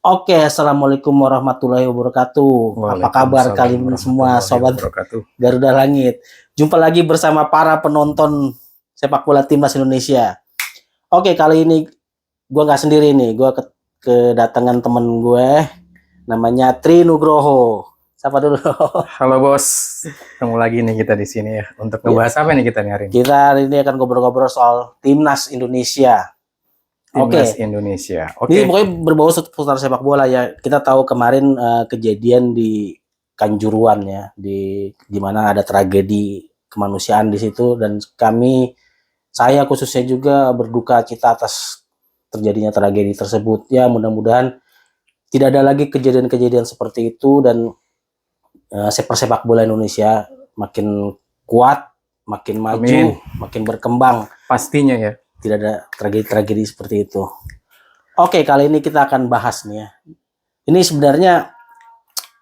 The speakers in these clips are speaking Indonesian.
Oke, assalamualaikum warahmatullahi wabarakatuh. Apa kabar Waalaikumsalam kalian semua, warahmatullahi sobat wabarakatuh. Garuda Langit? Jumpa lagi bersama para penonton sepak bola timnas Indonesia. Oke, kali ini gue nggak sendiri nih, gue kedatangan temen gue, namanya Tri Nugroho. Siapa dulu? Halo bos, ketemu lagi nih kita di sini ya. Untuk Ya, ngebahas apa nih kita nih hari ini? kita hari ini akan ngobrol-ngobrol soal timnas Indonesia. Timnas Oke, Indonesia. ini Oke. pokoknya berbau seputar sepak bola ya. Kita tahu kemarin kejadian di Kanjuruan ya, di mana ada tragedi kemanusiaan di situ dan saya khususnya juga berduka cita atas terjadinya tragedi tersebut. Ya, mudah-mudahan tidak ada lagi kejadian-kejadian seperti itu dan sepak bola Indonesia makin kuat, makin maju, Amin. makin berkembang. Pastinya ya. Tidak ada tragedi-tragedi seperti itu. Oke, kali ini kita akan bahas nih ya. Ini sebenarnya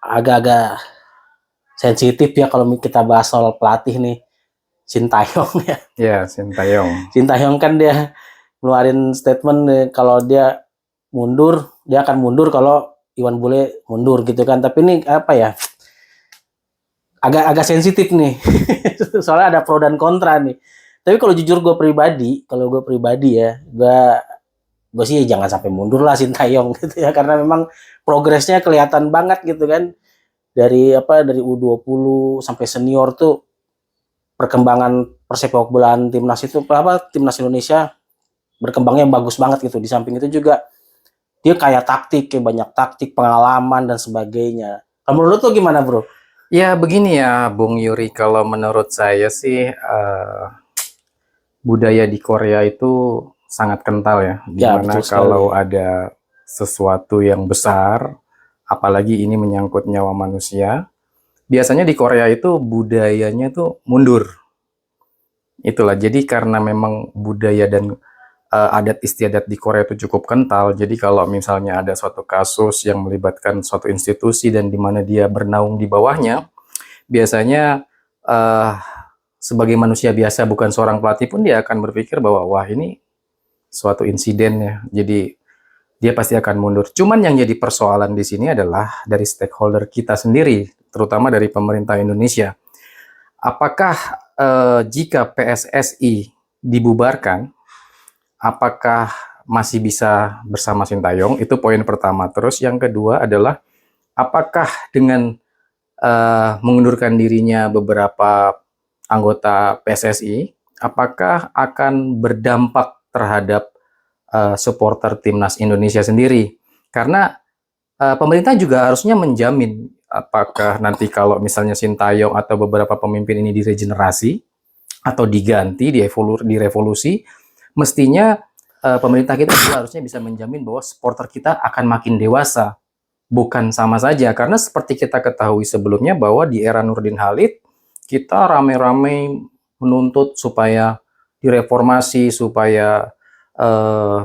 agak-agak sensitif ya kalau kita bahas soal pelatih nih, Sintayong ya. Ya, Sintayong. Sintayong kan dia ngeluarin statement nih, kalau dia akan mundur kalau Iwan Bule mundur gitu kan. Tapi ini apa ya? Agak-agak sensitif nih. Soalnya ada pro dan kontra nih. Tapi kalau jujur kalau gue pribadi ya, gue sih jangan sampai mundur lah Sintayong gitu ya, karena memang progresnya kelihatan banget gitu kan, dari U20 sampai senior tuh perkembangan persepak bolaan timnas Indonesia berkembangnya bagus banget gitu. Di samping itu juga dia kayak banyak taktik, pengalaman dan sebagainya. Kalau menurut lo gimana, Bro? Ya begini ya, Bung Yuri. Kalau menurut saya sih budaya di Korea itu sangat kental ya. Ya, betul Dimana kalau sekali. ada sesuatu yang besar, apalagi ini menyangkut nyawa manusia, biasanya di Korea itu budayanya tuh mundur. Itulah, jadi karena memang budaya dan adat istiadat di Korea itu cukup kental, jadi kalau misalnya ada suatu kasus yang melibatkan suatu institusi dan di mana dia bernaung di bawahnya, biasanya uh, sebagai manusia biasa bukan seorang pelatih pun dia akan berpikir bahwa wah ini suatu insiden ya, jadi dia pasti akan mundur. Cuman yang jadi persoalan di sini adalah dari stakeholder kita sendiri, terutama dari pemerintah Indonesia. Apakah jika PSSI dibubarkan, apakah masih bisa bersama Sintayong? Itu poin pertama. Terus yang kedua adalah apakah dengan mengundurkan dirinya beberapa anggota PSSI, apakah akan berdampak terhadap supporter timnas Indonesia sendiri? Karena pemerintah juga harusnya menjamin apakah nanti kalau misalnya Sintayong atau beberapa pemimpin ini diregenerasi atau diganti, direvolusi, mestinya pemerintah kita juga harusnya bisa menjamin bahwa supporter kita akan makin dewasa, bukan sama saja. Karena seperti kita ketahui sebelumnya bahwa di era Nurdin Halid, kita rame-rame menuntut supaya direformasi, supaya eh,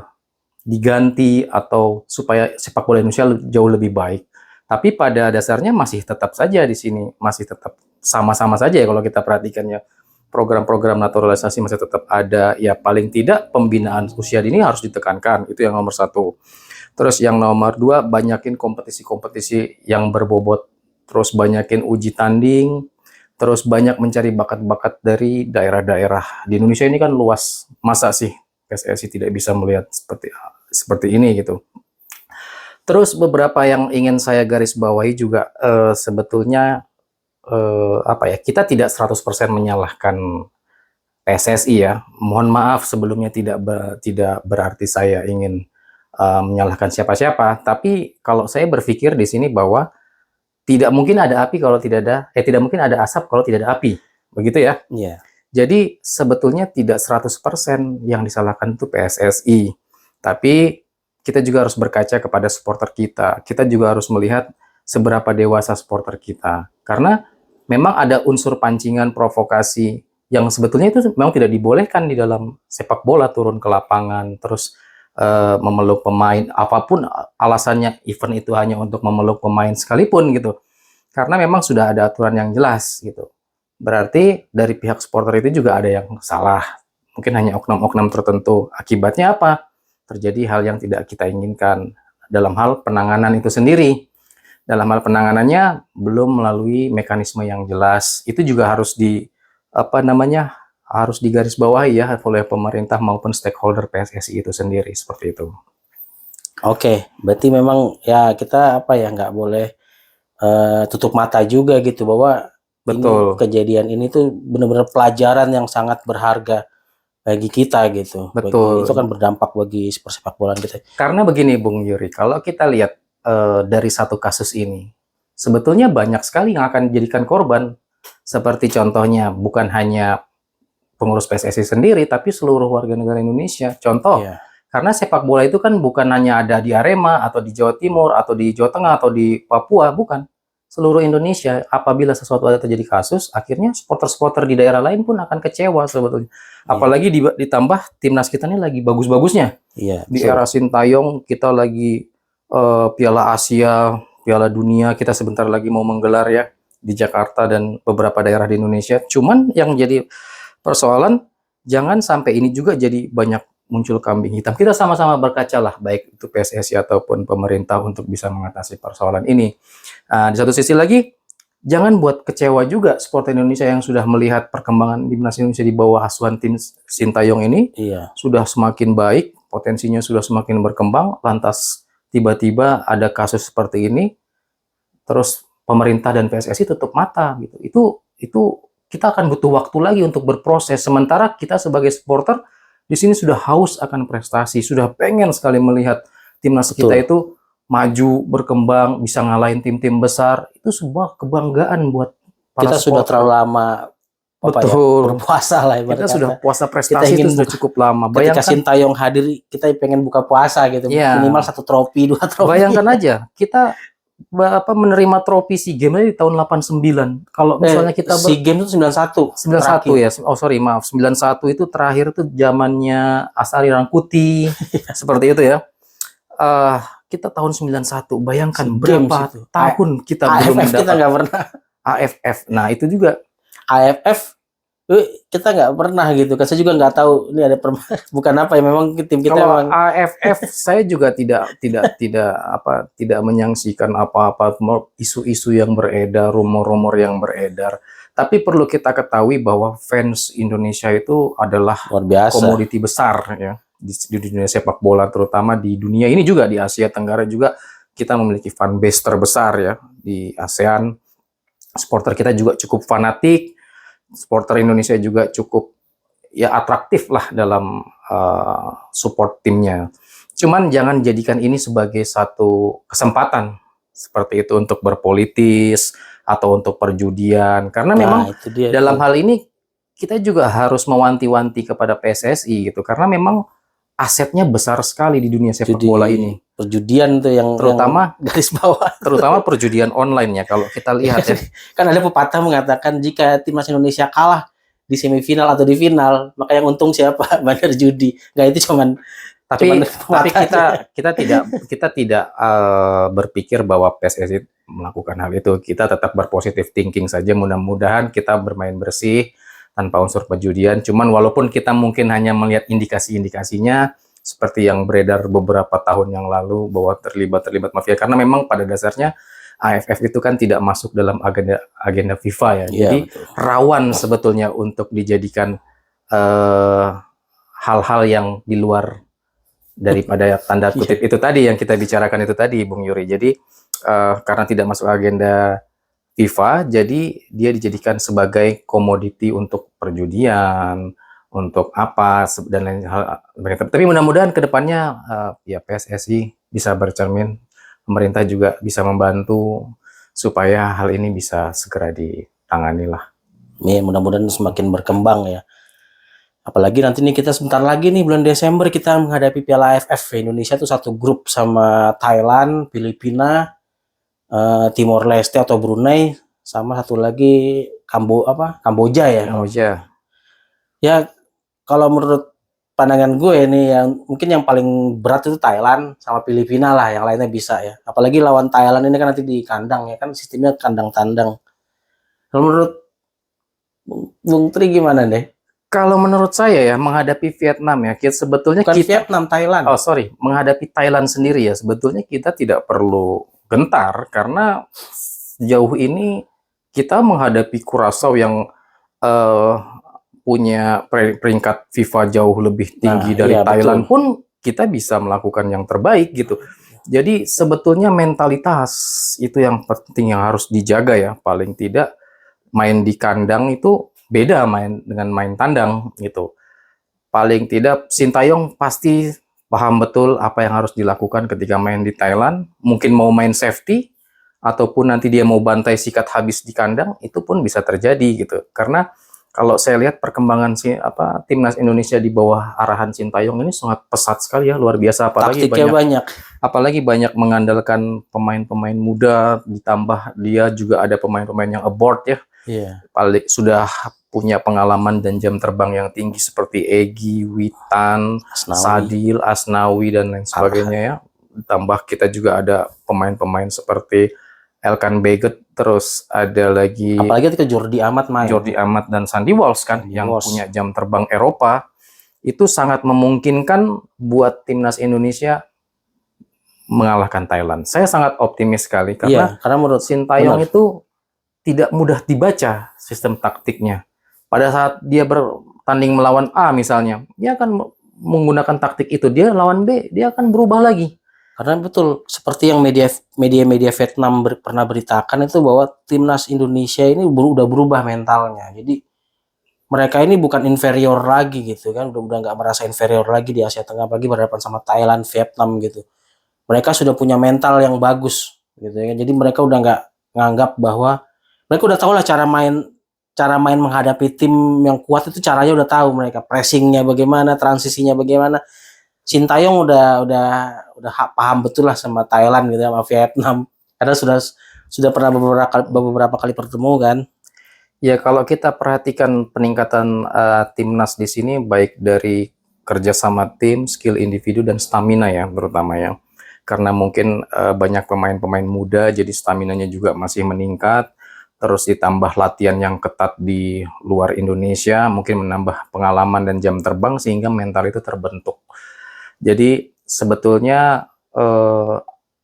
diganti, atau supaya sepak bola Indonesia jauh lebih baik. Tapi pada dasarnya masih tetap saja di sini, masih tetap sama-sama saja ya kalau kita perhatikannya. Program-program naturalisasi masih tetap ada, ya paling tidak pembinaan usia dini harus ditekankan, itu yang nomor satu. Terus yang nomor dua, banyakin kompetisi-kompetisi yang berbobot, terus banyakin uji tanding, terus banyak mencari bakat-bakat dari daerah-daerah. Di Indonesia ini kan luas, masa sih PSSI tidak bisa melihat seperti ini gitu. Terus beberapa yang ingin saya garis bawahi juga, sebetulnya apa ya, kita tidak 100% menyalahkan PSSI ya. Mohon maaf sebelumnya, tidak berarti saya ingin menyalahkan siapa-siapa, tapi kalau saya berpikir di sini bahwa tidak mungkin ada api kalau tidak mungkin ada asap kalau tidak ada api. Begitu ya. Iya. Jadi sebetulnya tidak 100% yang disalahkan itu PSSI. Tapi kita juga harus berkaca kepada supporter kita. Kita juga harus melihat seberapa dewasa supporter kita. Karena memang ada unsur pancingan, provokasi yang sebetulnya itu memang tidak dibolehkan di dalam sepak bola, turun ke lapangan, terus memeluk pemain, apapun alasannya, event itu hanya untuk memeluk pemain sekalipun gitu. Karena memang sudah ada aturan yang jelas gitu. Berarti dari pihak supporter itu juga ada yang salah. Mungkin hanya oknum-oknum tertentu. Akibatnya apa? Terjadi hal yang tidak kita inginkan. dalam hal penanganan itu sendiri. Dalam hal penanganannya belum melalui mekanisme yang jelas. Itu juga harus harus digarisbawahi ya oleh pemerintah maupun stakeholder PSSI itu sendiri, seperti itu. Oke, berarti memang ya kita nggak boleh tutup mata juga gitu bahwa Betul. kejadian ini tuh benar-benar pelajaran yang sangat berharga bagi kita gitu. Betul. Itu kan berdampak bagi persepak bola kita. Karena begini Bung Yuri, kalau kita lihat dari satu kasus ini, sebetulnya banyak sekali yang akan dijadikan korban. Seperti contohnya bukan hanya pengurus PSSI sendiri, tapi seluruh warga negara Indonesia. Contoh, karena sepak bola itu kan bukan hanya ada di Arema, atau di Jawa Timur, atau di Jawa Tengah, atau di Papua, bukan. Seluruh Indonesia, apabila sesuatu ada terjadi kasus, akhirnya supporter-supporter di daerah lain pun akan kecewa sebetulnya. Apalagi ditambah timnas kita ini lagi bagus-bagusnya. Di era Sintayong kita lagi Piala Asia, Piala Dunia, kita sebentar lagi mau menggelar ya di Jakarta dan beberapa daerah di Indonesia. Cuman yang jadi persoalan, jangan sampai ini juga jadi banyak muncul kambing hitam. Kita sama-sama berkaca lah, baik itu PSSI ataupun pemerintah untuk bisa mengatasi persoalan ini. Di satu sisi lagi, jangan buat kecewa juga supporter Indonesia yang sudah melihat perkembangan timnas Indonesia di bawah asuhan tim Sintayong ini sudah semakin baik, potensinya sudah semakin berkembang, lantas tiba-tiba ada kasus seperti ini, terus pemerintah dan PSSI tutup mata gitu. Itu kita akan butuh waktu lagi untuk berproses. Sementara kita sebagai supporter di sini sudah haus akan prestasi, sudah pengen sekali melihat timnas kita itu maju, berkembang, bisa ngalahin tim-tim besar. Itu sebuah kebanggaan buat para kita supporter. Sudah terlalu lama berpuasa lah. Kita sudah puasa prestasi itu sudah cukup lama. Ketika Sintayong hadir, kita pengen buka puasa gitu. Minimal 1 trofi, 2 trofi. Bayangkan aja, kita menerima trofi SEA Games di tahun 89. Kalau misalnya kita SEA Games itu 91. 91 ya. Oh sorry, maaf. 91 itu terakhir itu zamannya Asari Rangkuti. Seperti itu ya. Kita tahun 91. Bayangkan berapa tahun kita belum mendapat. Kita nggak pernah. AFF. Nah, itu juga AFF kita nggak pernah gitu. Saya juga nggak tahu ini ada bukan apa ya, memang tim kita. Kalau AFF saya juga tidak menyaksikan apa-apa isu-isu yang beredar, rumor-rumor yang beredar. Tapi perlu kita ketahui bahwa fans Indonesia itu adalah luar biasa, komoditi besar ya di dunia sepak bola, terutama di dunia ini juga, di Asia Tenggara juga kita memiliki fan base terbesar ya di ASEAN. Supporter kita juga cukup fanatik. Supporter Indonesia juga cukup ya atraktif lah dalam support timnya. Cuman jangan jadikan ini sebagai satu kesempatan seperti itu untuk berpolitis atau untuk perjudian. Karena memang dalam hal ini kita juga harus mewanti-wanti kepada PSSI gitu. Karena memang asetnya besar sekali di dunia sepak bola ini. Perjudian tuh yang terutama garis bawah, terutama perjudian online ya kalau kita lihat ya. Kan ada pepatah mengatakan jika timnas Indonesia kalah di semifinal atau di final, maka yang untung siapa? Bandar judi. Nggak, itu cuman tapi kita tidak berpikir bahwa PSSI melakukan hal itu. Kita tetap berpositif thinking saja. Mudah-mudahan kita bermain bersih tanpa unsur perjudian. Cuman walaupun kita mungkin hanya melihat indikasi-indikasinya seperti yang beredar beberapa tahun yang lalu bahwa terlibat mafia, karena memang pada dasarnya AFF itu kan tidak masuk dalam agenda FIFA ya. Jadi rawan sebetulnya untuk dijadikan hal-hal yang di luar daripada tanda kutip itu tadi yang kita bicarakan itu tadi, Bung Yuri. Jadi karena tidak masuk agenda FIFA, jadi dia dijadikan sebagai komoditi untuk perjudian, untuk apa dan lain hal. Tapi mudah-mudahan kedepannya ya PSSI bisa bercermin, pemerintah juga bisa membantu supaya hal ini bisa segera ditangani lah. Ya, mudah-mudahan semakin berkembang ya. Apalagi nanti nih kita sebentar lagi nih bulan Desember kita menghadapi Piala AFF. Indonesia tuh satu grup sama Thailand, Filipina, Timor Leste atau Brunei, sama satu lagi Kamboja ya. Ya kalau menurut pandangan gue nih, yang mungkin yang paling berat itu Thailand sama Filipina lah, yang lainnya bisa ya. Apalagi lawan Thailand ini kan nanti di kandang ya, kan sistemnya kandang tandang. Kalau menurut Bung Tri gimana deh? Kalau menurut saya ya menghadapi Vietnam ya, sebetulnya Bukan kita Vietnam, Thailand. oh sorry, menghadapi Thailand sendiri ya, sebetulnya kita tidak perlu gentar karena sejauh ini kita menghadapi Curaçao yang eh, punya peringkat FIFA jauh lebih tinggi Nah, dari iya Thailand betul. pun kita bisa melakukan yang terbaik gitu. Jadi sebetulnya mentalitas itu yang penting yang harus dijaga ya. Paling tidak main di kandang itu beda main dengan main tandang gitu. Paling tidak Sintayong pasti paham betul apa yang harus dilakukan ketika main di Thailand. Mungkin mau main safety ataupun nanti dia mau bantai sikat habis di kandang, itu pun bisa terjadi gitu. Karena kalau saya lihat perkembangan timnas Indonesia di bawah arahan Sintayong ini sangat pesat sekali ya, luar biasa. Taktiknya banyak. Apalagi banyak mengandalkan pemain-pemain muda, ditambah dia juga ada pemain-pemain yang aboard ya. Iya. Paling sudah punya pengalaman dan jam terbang yang tinggi seperti Egy, Witan, Asnawi. Sadil, Asnawi dan lain sebagainya ya. Ditambah kita juga ada pemain-pemain seperti Elkan Baggett, terus ada lagi Apalagi ketika Jordi Amat main. Jordi Amat dan Sandy Walsh kan Sandy yang Walsh. punya jam terbang Eropa. Itu sangat memungkinkan buat timnas Indonesia mengalahkan Thailand. Saya sangat optimis sekali Iya, karena menurut Sintayong benar. itu tidak mudah dibaca sistem taktiknya. Pada saat dia bertanding melawan A misalnya, dia akan menggunakan taktik itu. Dia lawan B, dia akan berubah lagi. Karena betul seperti yang media Vietnam pernah beritakan itu bahwa timnas Indonesia ini udah berubah mentalnya. Jadi mereka ini bukan inferior lagi gitu kan, udah nggak merasa inferior lagi di Asia Tenggap, apalagi berhadapan sama Thailand, Vietnam gitu. Mereka sudah punya mental yang bagus gitu ya. Jadi mereka udah nggak nganggap bahwa mereka udah tahu lah cara main menghadapi tim yang kuat itu, caranya udah tahu mereka, pressingnya bagaimana, transisinya bagaimana. Sintayong udah paham betul lah sama Thailand gitu, sama Vietnam, karena sudah pernah beberapa kali bertemu kan. Ya kalau kita perhatikan peningkatan timnas di sini baik dari kerjasama tim, skill individu dan stamina ya terutama ya. Karena mungkin banyak pemain-pemain muda jadi staminanya juga masih meningkat. Terus ditambah latihan yang ketat di luar Indonesia, mungkin menambah pengalaman dan jam terbang sehingga mental itu terbentuk. Jadi sebetulnya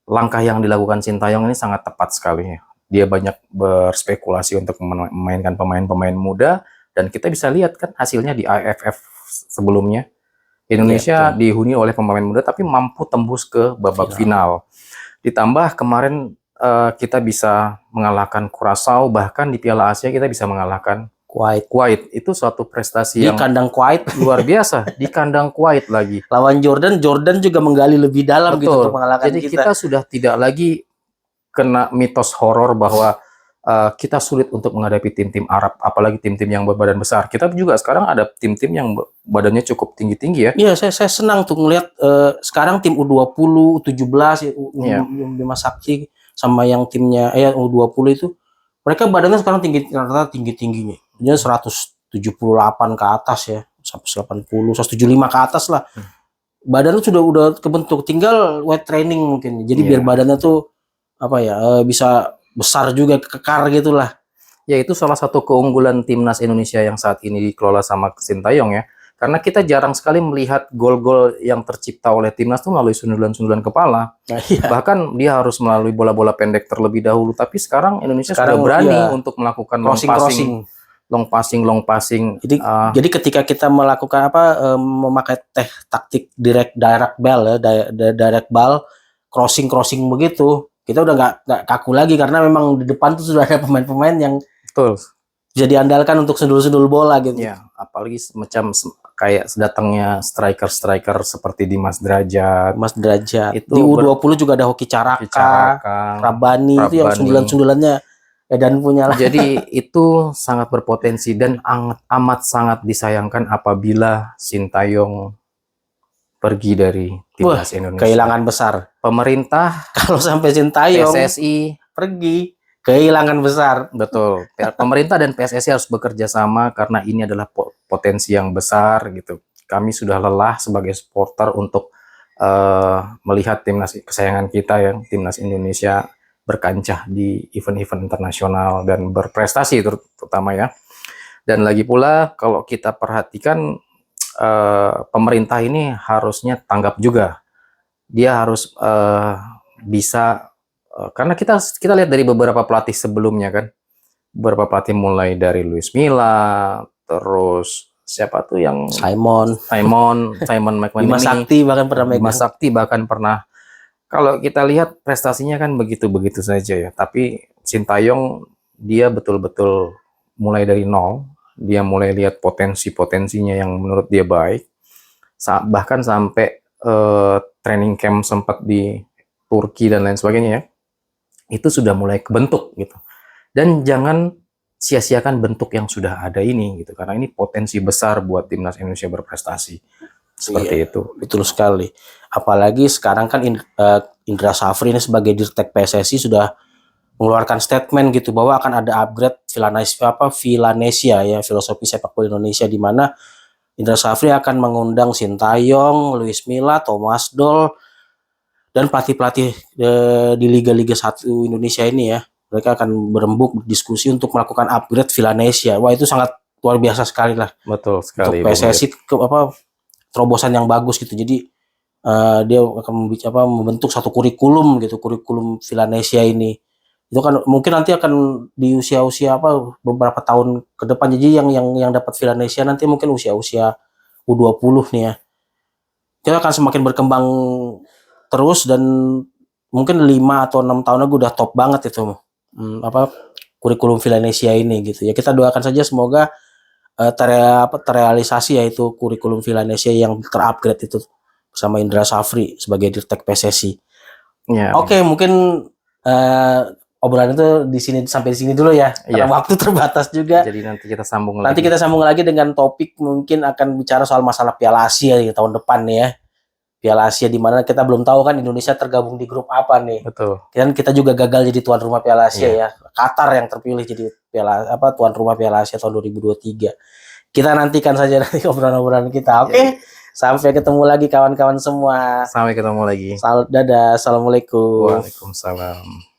langkah yang dilakukan Sintayong ini sangat tepat sekali. Dia banyak berspekulasi untuk memainkan pemain-pemain muda dan kita bisa lihat kan hasilnya di AFF sebelumnya. Indonesia dihuni oleh pemain muda tapi mampu tembus ke babak final. Ditambah kemarin kita bisa mengalahkan Curaçao, bahkan di Piala Asia kita bisa mengalahkan Kuwait. Itu suatu prestasi di yang kandang Kuwait luar biasa. Di kandang Kuwait lagi. Lawan Jordan juga menggali lebih dalam. Betul. Gitu untuk mengalahkan Jadi kita sudah tidak lagi kena mitos horor bahwa kita sulit untuk menghadapi tim-tim Arab, apalagi tim-tim yang berbadan besar. Kita juga sekarang ada tim-tim yang badannya cukup tinggi-tinggi ya. Iya, saya senang tuh ngelihat sekarang tim U20, U17, U5 Sakti sama yang timnya U20 itu, mereka badannya sekarang rata-rata tinggi-tingginya. Dia 178 ke atas ya, 180, 175 ke atas lah. Badan tuh udah kebentuk, tinggal weight training mungkin. Jadi biar badannya tuh bisa besar juga, kekar gitulah. Ya itu salah satu keunggulan timnas Indonesia yang saat ini dikelola sama Sintayong ya. Karena kita jarang sekali melihat gol-gol yang tercipta oleh timnas itu melalui sundulan-sundulan kepala. Nah, iya. Bahkan dia harus melalui bola-bola pendek terlebih dahulu. Tapi sekarang Indonesia sudah berani untuk melakukan long passing. Jadi ketika kita melakukan memakai taktik direct ball direct ball, crossing begitu, kita udah nggak kaku lagi karena memang di depan tuh sudah ada pemain-pemain yang bisa diandalkan untuk sundul-sundul bola gitu. Ya, apalagi semacam kayak datangnya striker seperti Dimas Derajat. Itu di U20 juga ada Hoki Caraka, Rabani itu yang sundulan-sundulannya dan punya lah. Jadi itu sangat berpotensi dan amat sangat disayangkan apabila Sintayong pergi dari timnas Indonesia. Kehilangan besar. Pemerintah kalau sampai Sintayong PSSI pergi, kehilangan besar. Betul. Pemerintah dan PSSI harus bekerja sama karena ini adalah potensi yang besar gitu. Kami sudah lelah sebagai supporter untuk melihat timnas kesayangan kita ya, timnas Indonesia berkancah di event-event internasional dan berprestasi terutama ya. Dan lagi pula kalau kita perhatikan pemerintah ini harusnya tanggap juga. Dia harus bisa karena kita lihat dari beberapa pelatih sebelumnya kan, beberapa pelatih mulai dari Luis Milla, terus siapa tuh yang Simon Simon McManamy, Bima Sakti bahkan pernah Bima megang. Sakti bahkan pernah. Kalau kita lihat prestasinya kan begitu-begitu saja ya, tapi Sintayong dia betul-betul mulai dari nol, dia mulai lihat potensi-potensinya yang menurut dia baik, bahkan sampai training camp sempat di Turki dan lain sebagainya ya, itu sudah mulai kebentuk gitu. Dan jangan sia-siakan bentuk yang sudah ada ini gitu, karena ini potensi besar buat timnas Indonesia berprestasi. Seperti Iya, itu. betul sekali. Apalagi sekarang kan Indra Safri ini sebagai Dirtek PSSI sudah mengeluarkan statement gitu bahwa akan ada upgrade Villanesia ya, filosofi sepak bola Indonesia, di mana Indra Safri akan mengundang Sintayong, Luis Milla, Thomas Doll, dan pelatih-pelatih di Liga-Liga 1 Indonesia ini ya. Mereka akan berembuk berdiskusi untuk melakukan upgrade Villanesia. Wah, itu sangat luar biasa sekali lah Betul untuk sekali. PSSI terobosan yang bagus gitu. Jadi dia akan membentuk satu kurikulum gitu, kurikulum Villanesia ini. Itu kan mungkin nanti akan di usia-usia beberapa tahun ke depan. Jadi yang dapat Villanesia nanti mungkin usia-usia U20 nih ya. Kita akan semakin berkembang terus, dan mungkin 5 atau 6 tahun lagi udah top banget itu kurikulum Villanesia ini gitu. Ya kita doakan saja semoga terrealisasi yaitu kurikulum Villanesia yang terupgrade itu bersama Indra Safri sebagai Dirtek PSSI. Ya. Oke, mungkin obrolan itu sampai di sini dulu ya. Karena waktu terbatas juga. Jadi nanti kita sambung lagi. Nanti kita sambung lagi dengan topik, mungkin akan bicara soal masalah Piala Asia di tahun depan nih ya. Piala Asia di mana kita belum tahu kan Indonesia tergabung di grup apa nih. Betul. Dan kita juga gagal jadi tuan rumah Piala Asia ya. Qatar yang terpilih jadi tuan rumah Piala Asia tahun 2023. Kita nantikan saja nanti obrolan-obrolan kita. Oke. Sampai ketemu lagi kawan-kawan semua. Sampai ketemu lagi. Dadah. Assalamualaikum. Waalaikumsalam.